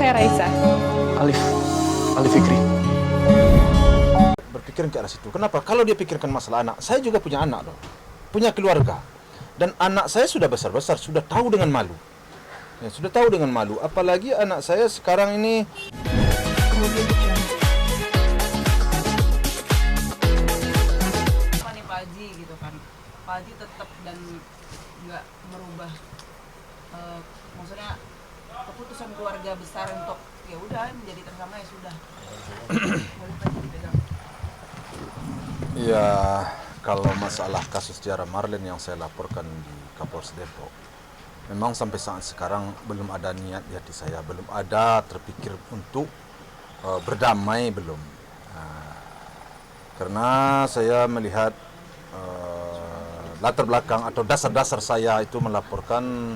saya Raisa. Alif Fikri. Berpikiran ke arah situ. Kenapa? Kalau dia pikirkan masalah anak, saya juga punya anak loh, punya keluarga, dan anak saya sudah besar-besar, sudah tahu dengan malu. Ya, sudah tahu dengan malu. Apalagi anak saya sekarang ini. Apa nih Pak Haji gitu kan? Pak Haji tetap dan nggak merubah, maksudnya keputusan keluarga besar untuk ya udah menjadi tersama ya sudah. Boleh Pak Haji dipegang. Ya, kalau masalah kasus Tiara Marlin yang saya laporkan di Kapolres Depok, memang sampai saat sekarang belum ada niat di hati saya, belum ada terpikir untuk berdamai, belum. Karena saya melihat latar belakang atau dasar-dasar saya itu melaporkan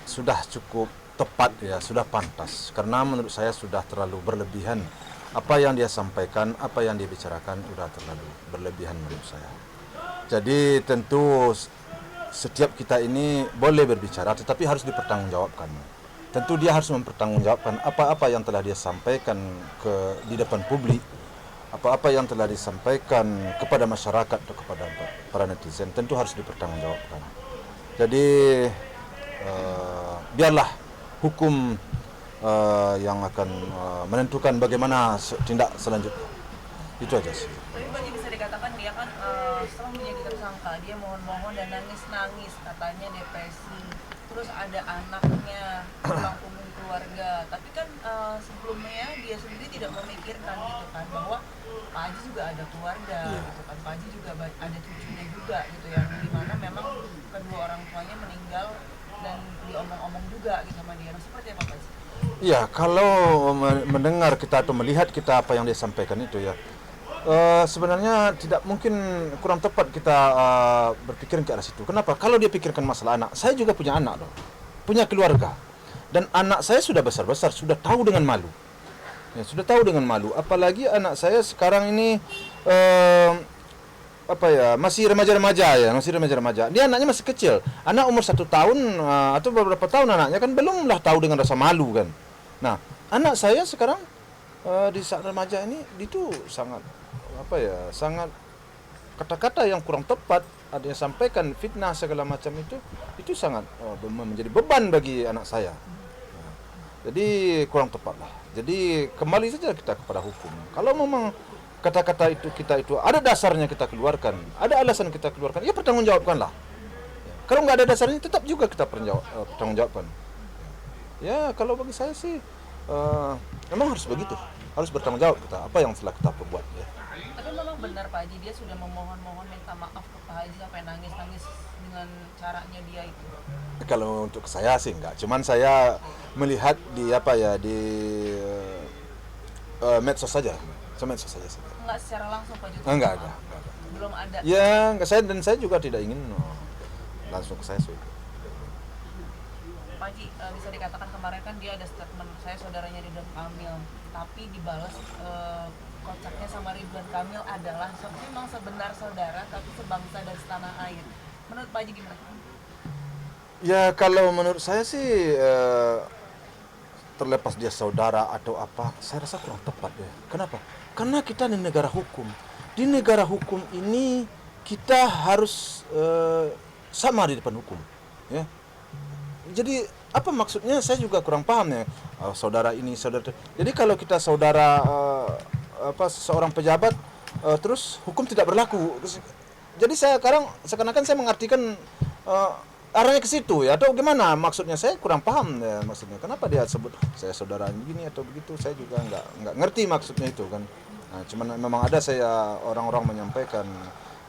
sudah cukup tepat, ya, sudah pantas. Karena menurut saya sudah terlalu berlebihan. Apa yang dia sampaikan, apa yang dia bicarakan sudah terlalu berlebihan menurut saya. Jadi tentu setiap kita ini boleh berbicara, tetapi harus dipertanggungjawabkan. Tentu dia harus mempertanggungjawabkan apa-apa yang telah dia sampaikan di depan publik, apa-apa yang telah disampaikan kepada masyarakat atau kepada para netizen, tentu harus dipertanggungjawabkan. Jadi biarlah hukum yang akan menentukan bagaimana tindak selanjutnya. Itu aja sih. Tapi Pak Haji bisa dikatakan dia kan setelah menjadi tersangka dia mohon-mohon dan nangis-nangis, katanya depresi. Terus ada anaknya, tulang punggung keluarga. Tapi kan sebelumnya dia sendiri tidak memikirkan gitu kan bahwa Pak Haji juga ada keluarga gitu kan. Pak Haji juga ada cucunya juga gitu yang dimana memang kedua orang tuanya meninggal dan diomong-omong juga gitu sama dia. Nah, seperti apa Pak Haji? Ya, kalau mendengar kita atau melihat kita apa yang dia sampaikan itu, ya, sebenarnya tidak mungkin, kurang tepat kita berpikir ke arah situ. Kenapa? Kalau dia pikirkan masalah anak, saya juga punya anak loh, punya keluarga, dan anak saya sudah besar-besar, sudah tahu dengan malu. Ya, sudah tahu dengan malu. Apalagi anak saya sekarang ini masih remaja-remaja, ya, masih remaja-remaja. Dia anaknya masih kecil, anak umur 1 tahun atau beberapa tahun anaknya kan belumlah tahu dengan rasa malu kan. Nah, anak saya sekarang di saat remaja ini itu sangat sangat kata-kata yang kurang tepat ada yang sampaikan, fitnah segala macam itu sangat menjadi beban bagi anak saya. Nah, jadi kurang tepat lah. Jadi kembali saja kita kepada hukum. Kalau memang kata-kata itu ada dasarnya kita keluarkan, ada alasan kita keluarkan, ya pertanggungjawabkanlah. Kalau nggak ada dasarnya, tetap juga kita pertanggungjawabkan. Ya, kalau bagi saya sih memang harus begitu, harus bertanggung jawab kita apa yang telah kita perbuat. Ya. Tapi memang benar Pak Haji dia sudah memohon-mohon minta maaf ke Pak Haji sampai nangis-nangis dengan caranya dia itu. Kalau untuk saya sih enggak, cuman saya melihat di medsos saja. Medsos saja. Enggak secara langsung Pak Haji? Enggak. Belum ada? Ya, enggak, saya juga tidak ingin langsung ke saya sih. Pak Haji, bisa dikatakan kemarin kan dia ada statement saya saudaranya Ridwan Kamil, tapi dibalas kocaknya sama Ridwan Kamil adalah memang sebenar saudara tapi sebangsa dan setanah air. Menurut Pak Haji gimana? Ya, kalau menurut saya sih terlepas dia saudara atau apa, saya rasa kurang tepat ya. Kenapa? Karena kita di negara hukum. Di negara hukum ini kita harus sama di depan hukum, ya. Jadi apa maksudnya saya juga kurang paham ya. Saudara ini, saudara. Jadi kalau kita saudara seorang pejabat, terus hukum tidak berlaku. Jadi seakan-akan saya mengartikan arahnya ke situ ya, atau gimana maksudnya, saya kurang paham ya maksudnya. Kenapa dia sebut saya saudara gini atau begitu, saya juga nggak ngerti maksudnya itu kan. Nah, cuman memang ada orang-orang menyampaikan.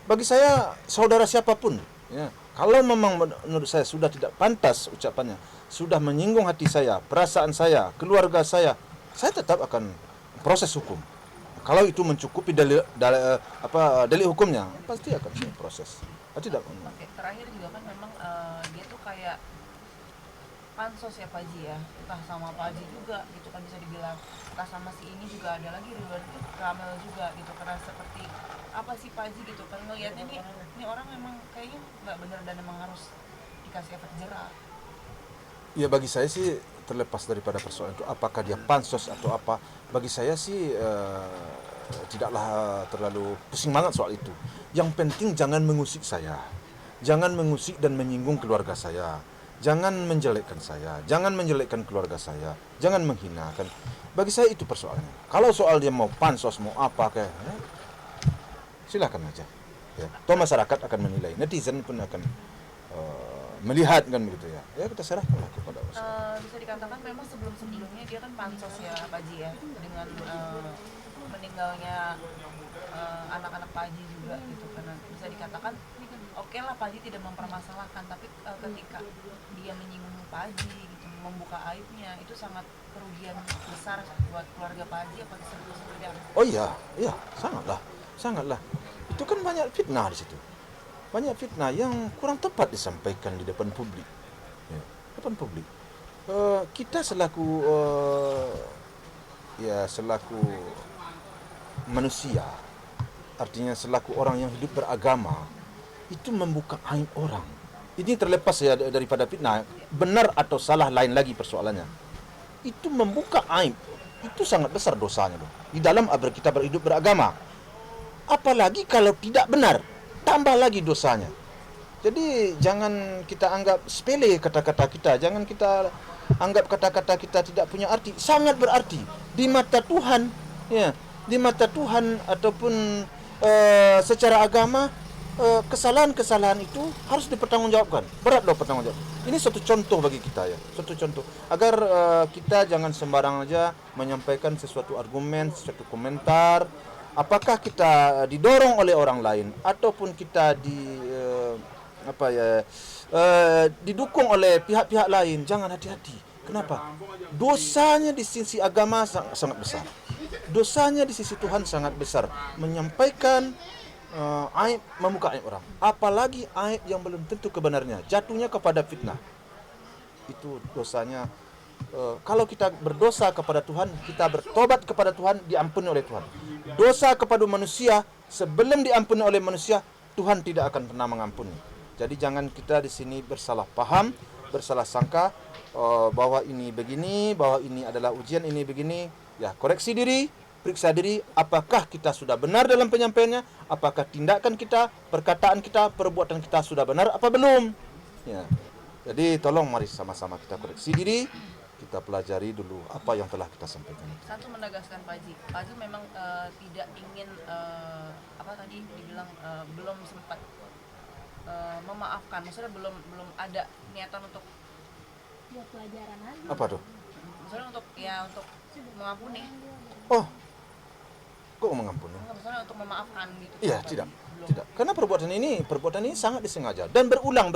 Bagi saya saudara siapapun ya, kalau memang menurut saya sudah tidak pantas ucapannya, sudah menyinggung hati saya, perasaan saya, keluarga saya tetap akan proses hukum. Kalau itu mencukupi dalil hukumnya, pasti akan saya proses. Tidak. Oke, terakhir juga kan memang dia tuh kayak pansos ya Pak Haji ya, entah sama Pak Haji juga gitu kan bisa dibilang, entah sama si ini juga ada lagi Ridwan Kamil juga gitu, karena seperti apa sih Pak Haji gitu kan ngelihatnya ini orang memang kayaknya nggak benar dan memang harus dikasih efek jerah. Ya, bagi saya sih terlepas daripada persoalan itu, apakah dia pansos atau apa, bagi saya sih tidaklah terlalu pusing banget soal itu. Yang penting jangan mengusik saya, jangan mengusik dan menyinggung keluarga saya, jangan menjelekkan saya, jangan menjelekkan keluarga saya, jangan menghinakan. Bagi saya itu persoalannya. Kalau soal dia mau pansos, mau apa kayak, silakan aja. Ya, toh masyarakat akan menilai, netizen pun akan melihat kan begitu ya. Ya kita serahkanlah kepada masyarakat. Bisa dikatakan memang sebelumnya dia kan pansos ya Pak Haji ya, dengan meninggalnya anak-anak Pak Haji juga gitu, karena bisa dikatakan oke lah Pak Haji tidak mempermasalahkan, tapi ketika dia menyinggung Pak Haji gitu, membuka aibnya, itu sangat kerugian besar buat keluarga Pak Haji apa seperti apa? Oh iya, iya, sangatlah. Itu kan banyak fitnah di situ. Banyak fitnah yang kurang tepat disampaikan di depan publik. Ya, depan publik. Kita selaku selaku manusia, artinya selaku orang yang hidup beragama, itu membuka aib orang. Ini terlepas ya daripada fitnah, benar atau salah lain lagi persoalannya. Itu membuka aib, itu sangat besar dosanya loh. Di dalam kita berhidup beragama. Apalagi kalau tidak benar, tambah lagi dosanya. Jadi jangan kita anggap sepele kata-kata kita, jangan kita anggap kata-kata kita tidak punya arti. Sangat berarti di mata Tuhan, ya, di mata Tuhan ataupun secara agama, kesalahan-kesalahan itu harus dipertanggungjawabkan. Berat loh pertanggungjawab. Ini suatu contoh bagi kita ya, suatu contoh agar kita jangan sembarang aja menyampaikan sesuatu argumen, sesuatu komentar. Apakah kita didorong oleh orang lain ataupun kita didukung oleh pihak-pihak lain, jangan hati-hati. Kenapa? Dosanya di sisi agama sangat besar. Dosanya di sisi Tuhan sangat besar. Menyampaikan aib, membuka aib orang. Apalagi aib yang belum tentu kebenarnya, jatuhnya kepada fitnah. Itu dosanya. Kalau kita berdosa kepada Tuhan, kita bertobat kepada Tuhan, diampuni oleh Tuhan. Dosa kepada manusia, sebelum diampuni oleh manusia, Tuhan tidak akan pernah mengampuni. Jadi jangan kita di sini bersalah paham, bersalah sangka bahwa ini begini, bahwa ini adalah ujian, ini begini. Ya, koreksi diri, periksa diri, apakah kita sudah benar dalam penyampaiannya, apakah tindakan kita, perkataan kita, perbuatan kita sudah benar apa belum. Ya. Jadi tolong mari sama-sama kita koreksi diri, kita pelajari dulu apa yang telah kita sampaikan. Satu, menegaskan Pak Haji memang tidak ingin dibilang belum sempat memaafkan, maksudnya belum ada niatan untuk buat pelajaran aja. Apa tuh? Maksudnya untuk mengampuni. Oh, kok mengampuni? Maksudnya untuk memaafkan gitu. Iya, tidak. Karena perbuatan ini sangat disengaja dan berulang.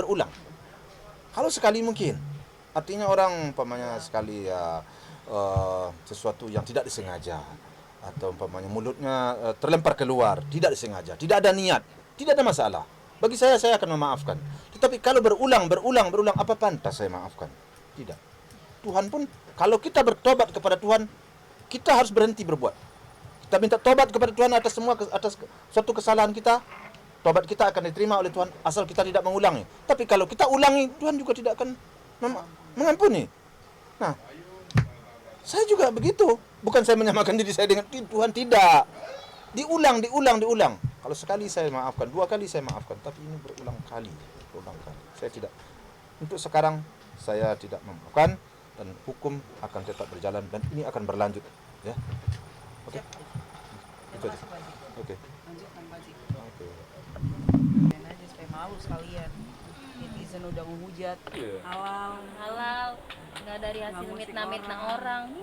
Kalau sekali mungkin, artinya orang umpamanya sekali sesuatu yang tidak disengaja, atau umpamanya mulutnya terlempar keluar, tidak disengaja, tidak ada niat, tidak ada masalah. Bagi saya akan memaafkan. Tetapi kalau berulang, apa pantas saya maafkan? Tidak. Tuhan pun, kalau kita bertobat kepada Tuhan, kita harus berhenti berbuat. Kita minta tobat kepada Tuhan atas suatu kesalahan kita. Tobat kita akan diterima oleh Tuhan asal kita tidak mengulangi. Tapi kalau kita ulangi, Tuhan juga tidak akan mengampuni. Nah, saya juga begitu. Bukan saya menyamakan diri saya dengan Tuhan, tidak. Diulang. Kalau sekali saya maafkan, 2 kali saya maafkan, tapi ini berulang kali. Saya tidak. Untuk sekarang saya tidak memaafkan dan hukum akan tetap berjalan dan ini akan berlanjut, ya. Oke. Itu aja. Oke. Lanjutkan Pak Haji. Oke. Dan aja supaya malu sekalian. Netizen udah menghujat. Halal nggak dari hasil mitna orang.